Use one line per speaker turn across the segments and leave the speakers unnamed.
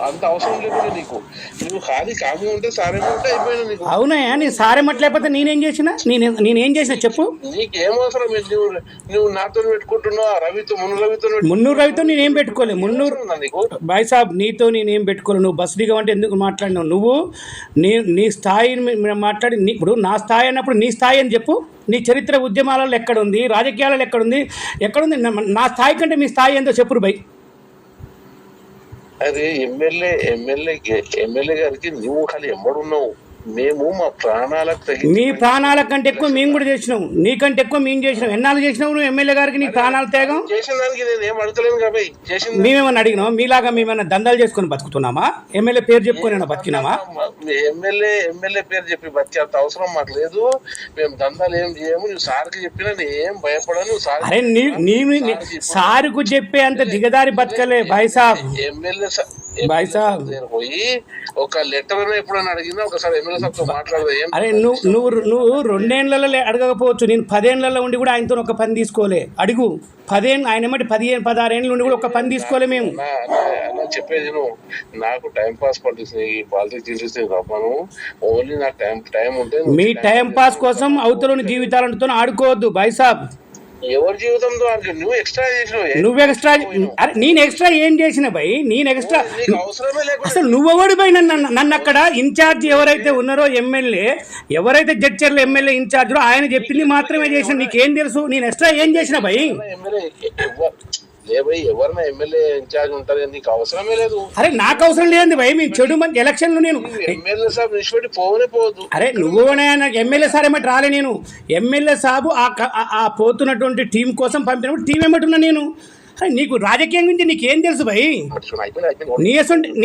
అంత అవసరం లేకుండా నీకు నువ్వు ఖాళీ కామ్గా ఉంటే సారేమో ఉంటే అయిపోయినా నీకు.
అవునయ్యా, నేను సారేమట్లేకపోతే నేనేం చేసిన చెప్పు.
నీకేం అవసరం? నువ్వు నాతో పెట్టుకుంటున్నావు,
మున్నూరు రవితో నేనేం పెట్టుకోలేదు. భాయ్ సాబ్ నీతో నేనేం పెట్టుకోలేదు. నువ్వు బస్ దిగమంటే ఎందుకు మాట్లాడినావు? నువ్వు నీ స్థాయిని మాట్లాడి ఇప్పుడు నా స్థాయి అన్నప్పుడు నీ స్థాయి అని చెప్పు. నీ చరిత్ర ఉద్యమాలలో ఎక్కడుంది, రాజకీయాలలో ఎక్కడుంది? నా స్థాయి కంటే మీ స్థాయి ఏందో చెప్పురు భయ్.
అదే ఎమ్మెల్యే గారికి నువ్వు ఖాళీ ఎమ్మడున్నావు. మేము మా ప్రాణాలకు
మీ ప్రాణాల కంటే ఎక్కువ మేము కూడా చేసినాం, నీకంటే ఎక్కువ మేము చేసినాం. ఎన్నాళ్ళు చేసినావు నువ్వు ఎమ్మెల్యే గారికి? నీ ప్రాణాలు త్యాగం
చేసిన దానికి నేను ఏం అడగలేను కాబట్టి
మేమేమన్నా అడిగినాం? మీలాగా మేమన్నా దందాలు చేసుకొని బతుకుతున్నామా? ఎమ్మెల్యే పేరు చెప్పుకొని బతికినామా?
ఎమ్మెల్యే పేరు చెప్పి బతికే అంత అవసరం మాకు లేదు. మేము దందాలు ఏం చేయము. నువ్వు సార్కి చెప్పినా ఏం భయపడను.
అరే సారుకు చెప్పే అంత దిగదారి బతకలే భాయ్ సాబ్.
ఎమ్మెల్యే
భాయ్ సాబ్
పోయి ఒక లెటర్ ఎప్పుడైనా అడిగిందా? ఒకసారి ఎమ్మెల్యే సాబ్తో మాట్లాడదా?
అరే నువ్వు 2 ఏళ్లలో అడగకపోవచ్చు, నేను 10 ఏళ్లలో ఉండి కూడా ఆయనతో ఒక పని తీసుకోలే. అడుగు 10 ఏళ్ళు, ఆయన ఏమంటే 15-16 ఏళ్ళు ఉండి కూడా ఒక పని తీసుకోలే మేము.
చెప్పేది నువ్వు నాకు టైం పాస్ పాలిటిక్స్ తీసేస్తే రమ్మను. ఓన్లీ నాకు టైం ఉంటే
మీ టైం పాస్ కోసం అవతలని జీవితాలతో ఆడుకోవద్దు భాయ్ సాబ్.
ఎవరి జీవితంతో నువ్వు ఎక్స్ట్రా చేసినావు.
అరే నేను ఎక్స్ట్రా ఏం చేసిన భయ్? నేను ఎక్స్ట్రా
అవసరమే లేకుండా
అసలు నువ్వెవడు భయ్? నన్ను అక్కడ ఇన్ఛార్జ్ ఎవరైతే ఉన్నారో ఎమ్మెల్యే, ఎవరైతే జడ్చర్ల ఎమ్మెల్యే ఇన్ఛార్జో ఆయన చెప్పింది మాత్రమే చేసిన. నీకేం తెలుసు నేను ఎక్స్ట్రా ఏం చేసిన భయ్?
ఎవరైనా ఎమ్మెల్యే ఇన్ఛార్జ్ ఉంటారు, నీకు అవసరమే లేదు.
అరే నాకు అవసరం లేదు భయ్. మీ చెడు మంచి ఎలక్షన్లు నేను
ఎమ్మెల్యే సాబ్ నిష్పెట్టి పోనే పోవద్దు.
అరే నువ్వు నాకు ఎమ్మెల్యే సార్ ఏమంటే రాలే. నేను ఎమ్మెల్యే సాబు ఆ పోతున్నటువంటి టీం కోసం పంపినప్పుడు టీం ఏమంటున్నా నేను. నీకు రాజకీయం గురించి నీకేం తెలుసు భయ్?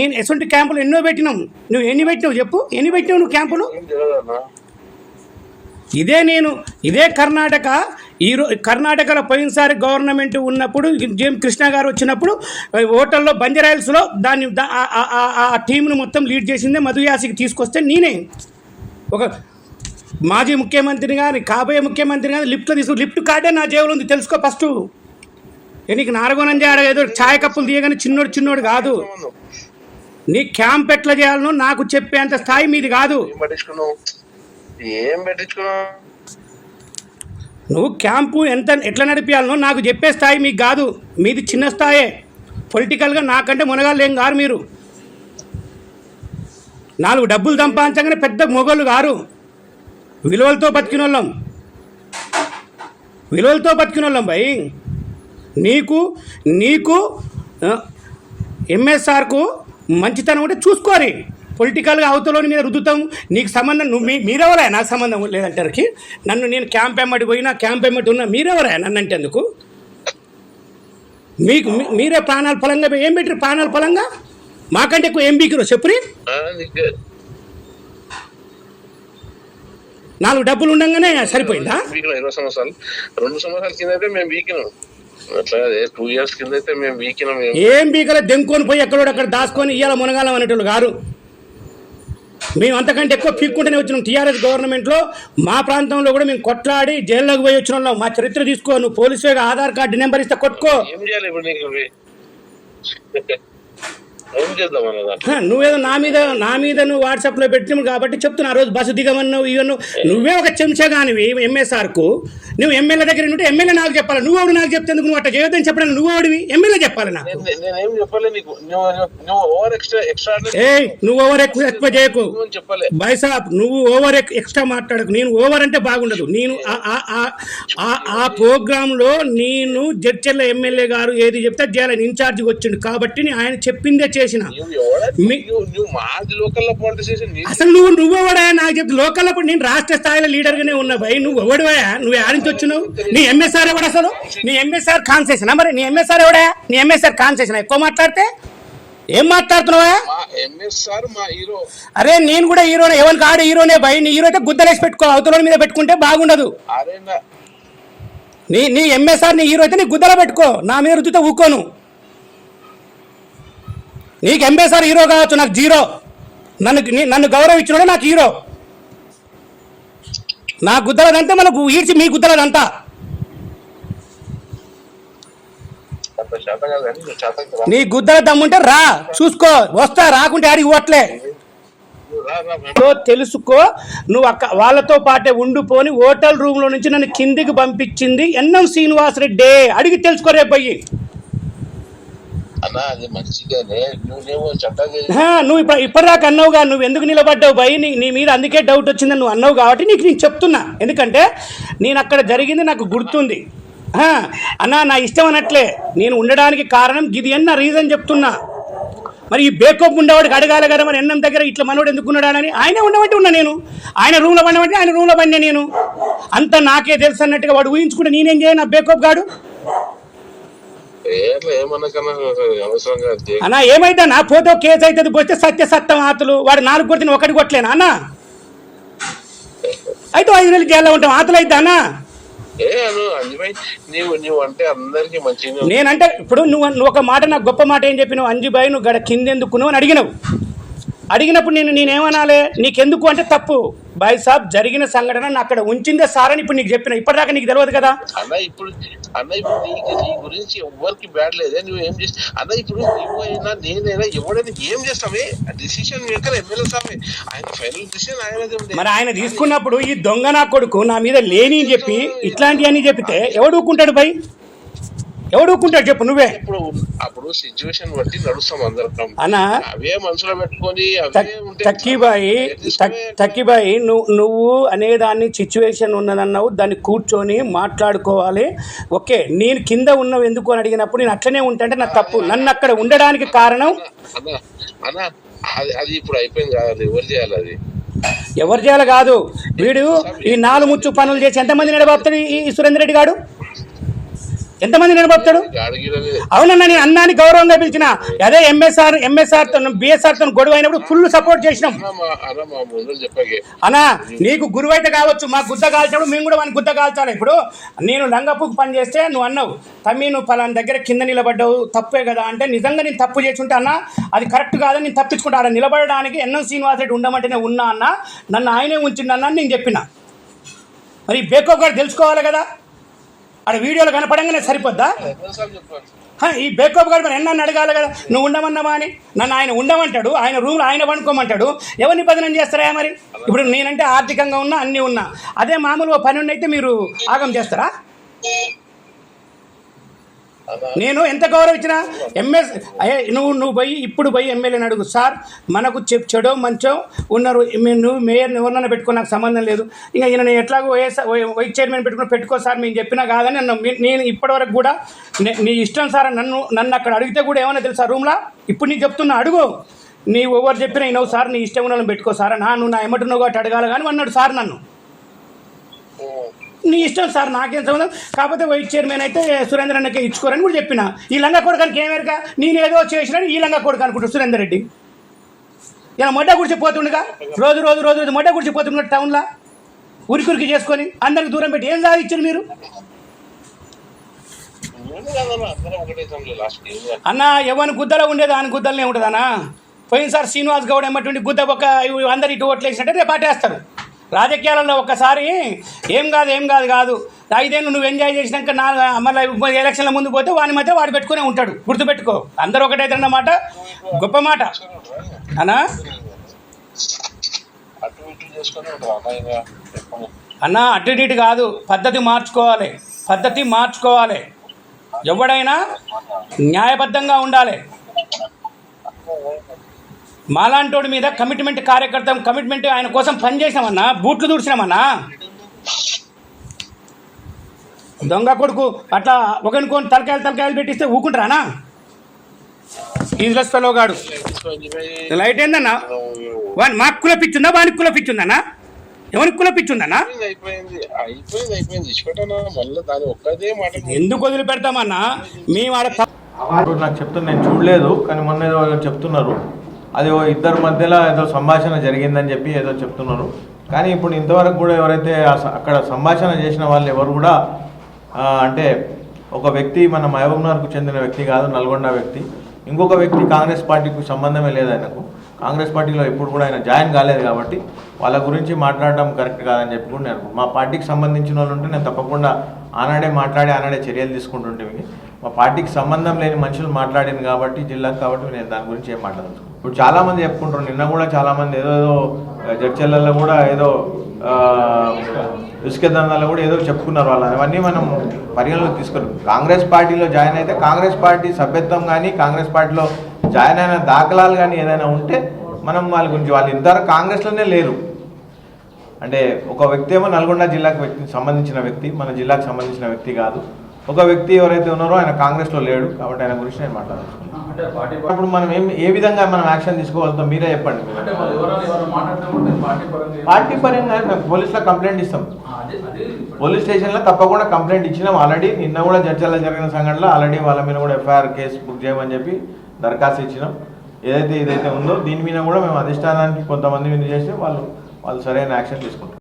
నేను ఎసొంటి క్యాంపులు ఎన్నో పెట్టినాం. నువ్వు ఎన్ని పెట్టినావు చెప్పు? ఎన్ని పెట్టినావు నువ్వు క్యాంపులు? ఇదే కర్ణాటకలో పోయినసారి గవర్నమెంట్ ఉన్నప్పుడు జేఎం కృష్ణ గారు వచ్చినప్పుడు హోటల్లో బంజారాయిల్స్లో ఆ టీంను మొత్తం లీడ్ చేసిందే మధు యాసికి తీసుకొస్తే నేనే. ఒక మాజీ ముఖ్యమంత్రి కానీ కాబోయే ముఖ్యమంత్రి కానీ లిఫ్ట్ కార్డే నా జేబులో ఉంది, తెలుసుకో ఫస్ట్. నీకు నారగోనంజే ఆడ ఏదో ఛాయ్ కప్పులు తీయగానే చిన్నోడు కాదు. నీ క్యాంప్ ఎట్లా చేయాలనో నాకు చెప్పేంత స్థాయి మీది కాదు.
ఏం పెట్టించుకున్నావు
నువ్వు? క్యాంపు ఎట్లా నడిపించాలనో నాకు చెప్పే స్థాయి మీకు కాదు. మీది చిన్న స్థాయే. పొలిటికల్గా నాకంటే మునగాళ్ళు ఏం కారు మీరు. 4 డబ్బులు సంపాదించగానే పెద్ద మొగోళ్ళు గారు. విలువలతో బతికిన వాళ్ళం భయ్. నీకు ఎంఎస్ఆర్కు మంచితనం ఉంటే చూసుకోరి. పొలిటికల్గా అవతలోని మీద రుద్దుతాం. నీకు సంబంధం మీరెవరా? నాకు సంబంధం లేదంటారికి నేను క్యాంప్ ఎమ్మటి పోయినా క్యాంప్ ఎమ్మటి ఉన్నా మీరెవరా నన్ను అంటే ఎందుకు? మీరే ప్రాణాల ఫలంగా ఏం పెట్టారు? ప్రాణాల ఫలంగా మాకంటే ఎక్కువ ఏం బీకిరో చెప్పురి. 4 డబ్బులు ఉండగానే సరిపోయిందా?
2 సంవత్సరాల కింద మేము వీకినాం. అట్లా 2 years కింద అయితే మేము వీకినాం.
ఏం బీకలే, దెంకొని పోయి ఎక్కడోడక్కడ దాచుకొని ఇవాళ మునగాలం అనేటోళ్ళు గారు. మేము అంతకంటే ఎక్కువ పీక్కుంటూనే వచ్చినాం. టీఆర్ఎస్ గవర్నమెంట్లో మా ప్రాంతంలో కూడా మేము కొట్లాడి జైల్లోకి పోయి వచ్చిన వాళ్ళం. మా చరిత్ర తీసుకో. నువ్వు పోలీసుగా ఆధార్ కార్డు నెంబర్ ఇస్తే కొట్టుకో.
ఏం చేయాలి ఇప్పుడు నీకు? ఏం చేద్దాం
నువ్వేదో నా మీద నువ్వు వాట్సాప్లో పెట్టినావు కాబట్టి చెప్తున్నా. ఆ రోజు బస్సు దిగమన్నావు ఇవన్నీ. నువ్వే ఒక చెంచా కానివి ఎంఎస్ఆర్కు. నువ్వు ఎమ్మెల్యే దగ్గర ఉంటే ఎమ్మెల్యే నాకు చెప్పాలి. నువ్వు నాకు చెప్తే నువ్వు అట్లా చేయొద్దని చెప్పడానికి నువ్వు ఓడివి ఎమ్మెల్యే చెప్పాలి నాకు. నువ్వు ఓవర్ ఎక్కువ చేయకు భాయ్ సాబ్. నువ్వు ఓవర్ ఎక్స్ట్రా మాట్లాడకు. నేను ఓవర్ అంటే బాగుండదు. నేను ఆ ప్రోగ్రాంలో నేను జడ్చర్ల ఎమ్మెల్యే గారు ఏది చెప్తే చేయాలని ఇన్ఛార్జిగా వచ్చిండు కాబట్టి ఆయన చెప్పిందే చేసిన. అసలు నువ్వు ఎవడా నాకు చెప్తే లోకల్లో నేను రాష్ట్ర స్థాయిలో లీడర్గానే ఉన్నా భయ్. నువ్వు ఎవడువా? నువ్వు ఆడించి వచ్చినావు? నీ ఎంఎస్ఆర్ ఎవడు? అసలు నీ ఎంఎస్ఆర్ కాన్సెషన్ మరి? నీ ఎంఎస్ఆర్ ఎవడా? నీ ఎంఎస్ఆర్ కాన్సెషన్ ఎక్కువ మాట్లాడితే ఏం మాట్లాడుతున్నావా? అరే నేను కూడా హీరోనే. ఎవరికి ఆడే హీరోనే భయ్. నీ హీరో అయితే గుద్దలేసి పెట్టుకో. అవతల మీద పెట్టుకుంటే బాగుండదు. నీ ఎంఎస్ఆర్ నీ హీరో అయితే నీ గుద్దలో పెట్టుకో. నా మీద రుద్దుతో ఊకోను. నీకు ఎంఎస్ఆర్ హీరో కావచ్చు, నాకు జీరో. నన్ను గౌరవం ఇచ్చినోడే నాకు హీరో. నా గుద్దలదంటే మనకు ఈడ్చి మీ గుద్దలదంతా.
అంత చేత కాదు కానీ నువ్వు చేతకి రా.
నీ గుద్దల దమ్ముంటే రా, చూసుకో, వస్తా, రాకుంటే ఆడికి పోవట్లే.
రా.
తెలుసుకో, నువ్వు వాళ్ళతో పాటే ఉండిపోని హోటల్ రూమ్ లో నుంచి నన్ను కిందికి పంపించింది ఎన్ఎం శ్రీనివాసరెడ్డి. అడిగి తెలుసుకో రేపు పోయి.
అన్నా అది మంచిగానే, నువ్వేమో చట్టంగా
నువ్వు ఇప్పటిదాకా అన్నావుగా, నువ్వు ఎందుకు నిలబడ్డావు భయ్, నీ మీద అందుకే డౌట్ వచ్చిందని నువ్వు అన్నావు కాబట్టి నేను చెప్తున్నా. ఎందుకంటే నేను అక్కడ జరిగింది నాకు గుర్తుంది. అన్నా నా ఇష్టం అనట్లే, నేను ఉండడానికి కారణం ఇది అని నా రీజన్ చెప్తున్నా. మరి ఈ బేకోప్ ఉండేవాడికి అడగాలి కదా, మరి ఎన్నం దగ్గర ఇట్లా మనోడు ఎందుకు ఉన్నాడని. ఆయనే ఉండబట్టి ఉన్నా నేను, ఆయన రూమ్లో పడినబట్టి ఆయన రూమ్లో పడినా నేను. అంతా నాకే తెలుసు అన్నట్టుగా వాడు ఊహించుకుంటే నేనేం చేయను. ఆ బేకోప్ గాడు అన్నా ఏమైతే నా పోతే కేసు అవుతుంది, పోతే సత్యం ఆతులు. వాడు 4 కొట్టిన 1 కొట్టలేనా అన్నా? అయితే 5 నెలలు జైల్లో ఉంటాం, ఆతులు అయితే అన్నా. నేనంటే ఇప్పుడు నువ్వు ఒక మాట, నాకు గొప్ప మాట ఏం చెప్పినావు, అంజుబాయ్ నువ్వు గడ కిందెందుకు అని అడిగినావు. అడిగినప్పుడు నేనేమనాలి, నీకెందుకు అంటే తప్పు బాయ్ సాబ్, జరిగిన సంఘటన నా అక్కడ ఉంచిందే సార్ అని ఇప్పుడు నీకు చెప్పిన. ఇప్పటిదాకా నీకు తెలియదు కదా
అన్న. ఇప్పుడు నీ గురించి ఎవరికి బ్యాడ్ లేదే, నువ్వు ఏం చేస్తా అన్న. ఇప్పుడు నువ్వైనా నేనైనా ఎవడైనా ఏం చేస్తామే, డిసిషన్ మేకర్ ఎమ్మెల్యే సాబే, ఆయన ఫైనల్ డిసిషన్ ఆయనదే.
మరి ఆయన తీసుకున్నప్పుడు ఈ దొంగ నా కొడుకు నా మీద లేని అని చెప్పి ఇట్లాంటివన్నీ చెప్తే ఎవడు ఊరుకుంటాడు భయ్? ఎవడు ఊరుకుంటాడు చెప్పు నువ్వే.
అప్పుడు సిచ్యువేషన్ బట్టి నడుస్తాం అందరం
అన్నా.
అవే మనసులో పెట్టుకొని
తక్కిబాయి నువ్వు అనేదాన్ని సిచ్యువేషన్ ఉన్నదన్నావు, దాన్ని కూర్చొని మాట్లాడుకోవాలి. ఓకే, నేను కింద ఉన్నావు ఎందుకు అని అడిగినప్పుడు నేను అట్లనే ఉంటాంటే నాకు తప్పు. నన్ను అక్కడ ఉండడానికి కారణం
అన్న అది ఇప్పుడు అయిపోయింది కాదు, అది ఎవరు చేయాలి? అది
ఎవరు చేయాలి కాదు, వీడు ఈ 4 ముచ్చు పనులు చేసి ఎంతమంది నడబాపుతాడు ఈ సురేందర్ రెడ్డి గాడు? ఎంతమంది నిలబడతాడు? అవునన్నా, నేను అన్నాన్ని గౌరవంగా పిలిచిన. అదే ఎంఎస్ఆర్ తో బిఎస్ఆర్ తో గొడవ అయినప్పుడు ఫుల్ సపోర్ట్ చేసినాం. అన్నా నీకు గురువు అయితే కావచ్చు, మా గుద్ద కాల్చినప్పుడు మేము కూడా వాడిని గుద్ద కాల్చాలి. ఇప్పుడు నేను లంగపుకు పని చేస్తే నువ్వు అన్నావు, తమ్మి నువ్వు పలానా దగ్గర కింద నిలబడ్డావు తప్పే కదా అంటే, నిజంగా నేను తప్పు చేసుకుంటా అన్నా, అది కరెక్ట్ కాదని నేను తప్పించుకుంటా. అలా నిలబడడానికి ఎన్ఎం శ్రీనివాసరెడ్డి ఉండమంటేనే ఉన్నా అన్న, నన్ను ఆయనే ఉంచిండన్నా అని నేను చెప్పిన. మరి బేకో గారు తెలుసుకోవాలి కదా, ఆడ వీడియోలు కనపడంగానే సరిపోద్దా? ఈ బేకోప్ గారు మరి ఎన్న అడగాలి కదా, నువ్వు ఉండమన్నావా అని. నన్ను ఆయన ఉండమంటాడు, ఆయన రూమ్లో ఆయన వండుకోమంటాడు, ఎవరిని బదనం చేస్తారా మరి? ఇప్పుడు నేనంటే ఆర్థికంగా ఉన్నా, అన్నీ ఉన్నా. అదే మామూలుగా పని అయితే మీరు ఆగం చేస్తారా? నేను ఎంత గౌరవించినా నువ్వు పోయి ఇప్పుడు పోయి ఎమ్మెల్యేని అడుగు, సార్ మనకు చెడో మంచో ఉన్నారు, నువ్వు మేయర్ని ఎవరినైనా పెట్టుకో, నాకు సంబంధం లేదు. ఇంకా ఈయన నేను ఎట్లాగో వైస్ చైర్మన్ పెట్టుకో సార్ మేము చెప్పినా కాదని నేను ఇప్పటివరకు కూడా నీ ఇష్టం సార్ నన్ను అక్కడ అడిగితే కూడా ఏమన్నా తెలుసా రూమ్లో? ఇప్పుడు నీకు చెప్తున్నా, అడుగు. నీవు ఎవరు చెప్పినా ఇనవు సార్, నీ ఇష్టం ఉన్న పెట్టుకో సార్. నువ్వు నా ఎమ్మటున్నావు కాబట్టి అడగాలి కానీ అన్నాడు సార్ నన్ను. నీ ఇష్టం సార్, నాకేం సంబంధం. కాకపోతే వైస్ చైర్మన్ అయితే సురేందర్ అన్నకే ఇచ్చుకోరని కూడా చెప్పిన. ఈ లంగా కొడుకానికి ఏమేరక, నేనేదో చేసినా ఈ లంగా కొడుకు అనుకుంటా సురేందర్ రెడ్డి. ఇలా మొడ్డ గుడిచిపోతుండగా రోజు మొడ్డ గుడిచిపోతున్నాడు టౌన్లో ఉరికి చేసుకొని అందరికి దూరం పెట్టి ఏం సాధించారు మీరు? అన్న ఎవరి గుద్దలో ఉండేది ఆయన గుద్దలనే ఉంటుంది అన్న. పోయినసారి శ్రీనివాస్ గౌడ్ ఏమటువంటి గుద్ద ఒక అందరు ఇటు ఓట్లు వేసినట్టే రేపు పాటేస్తారు. రాజకీయాలలో ఒక్కసారి ఏం కాదు 5 ఏళ్ళు నువ్వు ఎంజాయ్ చేసినాక మళ్ళీ ఎలక్షన్ల ముందు పోతే వాని మధ్య వాడు పెట్టుకునే ఉంటాడు. గుర్తుపెట్టుకో, అందరూ ఒకటైతే అన్నమాట. గొప్ప మాట అన్నా. అన్న అటు ఇటు కాదు, పద్ధతి మార్చుకోవాలి. ఎవడైనా న్యాయబద్ధంగా ఉండాలి. మాలాంటోడి మీద కమిట్మెంట్ ఆయన కోసం పనిచేసినామన్నా, బూట్లు దూడ్చినామన్నా. దొంగ కొడుకు అట్లా ఒకరికొని తలకాయలు పెట్టిస్తే ఊకుంటారానా? ఈజ్లెస్ ఫెలో గాడు. లైట్ ఏందన్నా? మాకు కుల పిచ్చుందా, వానికి కుల పిచ్చుందన్నా? ఎవరికి కుల పిచ్చుందన్నా? ఎందుకు వదిలిపెడతామన్నా? మేము
నాకు చెప్తున్నా, నేను చూడలేదు కానీ మొన్న ఏదో చెప్తున్నారు, అది 2 మధ్యలో ఏదో సంభాషణ జరిగిందని చెప్పి ఏదో చెప్తున్నారు. కానీ ఇప్పుడు ఇంతవరకు కూడా ఎవరైతే అక్కడ సంభాషణ చేసిన వాళ్ళు ఎవరు కూడా అంటే ఒక వ్యక్తి మన మహబూబ్నగర్కు చెందిన వ్యక్తి కాదు, నల్గొండ వ్యక్తి. ఇంకొక వ్యక్తి కాంగ్రెస్ పార్టీకి సంబంధమే లేదు ఆయనకు, కాంగ్రెస్ పార్టీలో ఎప్పుడు కూడా ఆయన జాయిన్ కాలేదు కాబట్టి వాళ్ళ గురించి మాట్లాడడం కరెక్ట్ కాదని చెప్పి కూడా నేను మా పార్టీకి సంబంధించిన వాళ్ళు ఉంటే నేను తప్పకుండా ఆనాడే మాట్లాడి ఆనాడే చర్యలు తీసుకుంటుంటే మా పార్టీకి సంబంధం లేని మనుషులు మాట్లాడింది కాబట్టి జిల్లాకు కాబట్టి నేను దాని గురించి ఏం మాట్లాడచ్చు. ఇప్పుడు చాలామంది చెప్పుకుంటారు, నిన్న కూడా చాలామంది ఏదో జడ్చెల్లలో కూడా ఏదో ఇసుక దందాల్లో కూడా ఏదో చెప్పుకున్నారు వాళ్ళు. అవన్నీ మనం పరిగణలోకి తీసుకున్నాం. కాంగ్రెస్ పార్టీలో జాయిన్ అయితే కాంగ్రెస్ పార్టీ సభ్యత్వం కానీ కాంగ్రెస్ పార్టీలో జాయిన్ అయిన దాఖలాలు కానీ ఏదైనా ఉంటే మనం వాళ్ళ గురించి, వాళ్ళు ఇంతవరకు కాంగ్రెస్లోనే లేరు. అంటే ఒక వ్యక్తి ఏమో నల్గొండ జిల్లాకు సంబంధించిన వ్యక్తి, మన జిల్లాకు సంబంధించిన వ్యక్తి కాదు. ఒక వ్యక్తి ఎవరైతే ఉన్నారో ఆయన కాంగ్రెస్లో లేడు కాబట్టి ఆయన గురించి నేను మాట్లాడుతున్నాను. అప్పుడు మనం ఏ విధంగా మనం యాక్షన్ తీసుకోగలుగుతాం మీరే చెప్పండి. పార్టీ పరంగా పోలీసులో కంప్లైంట్ ఇస్తాం, పోలీస్ స్టేషన్లో తప్పకుండా కంప్లైంట్ ఇచ్చినాం ఆల్రెడీ. నిన్న కూడా చర్చల్లో జరిగిన సంఘటనలో ఆల్రెడీ వాళ్ళ మీద కూడా ఎఫ్ఐఆర్ కేసు బుక్ చేయమని చెప్పి దరఖాస్తు ఇచ్చినాం. ఏదైతే ఉందో దీని మీద కూడా మేము అధిష్టానానికి కొంతమంది మీద చేస్తే వాళ్ళు సరైన యాక్షన్ తీసుకుంటారు.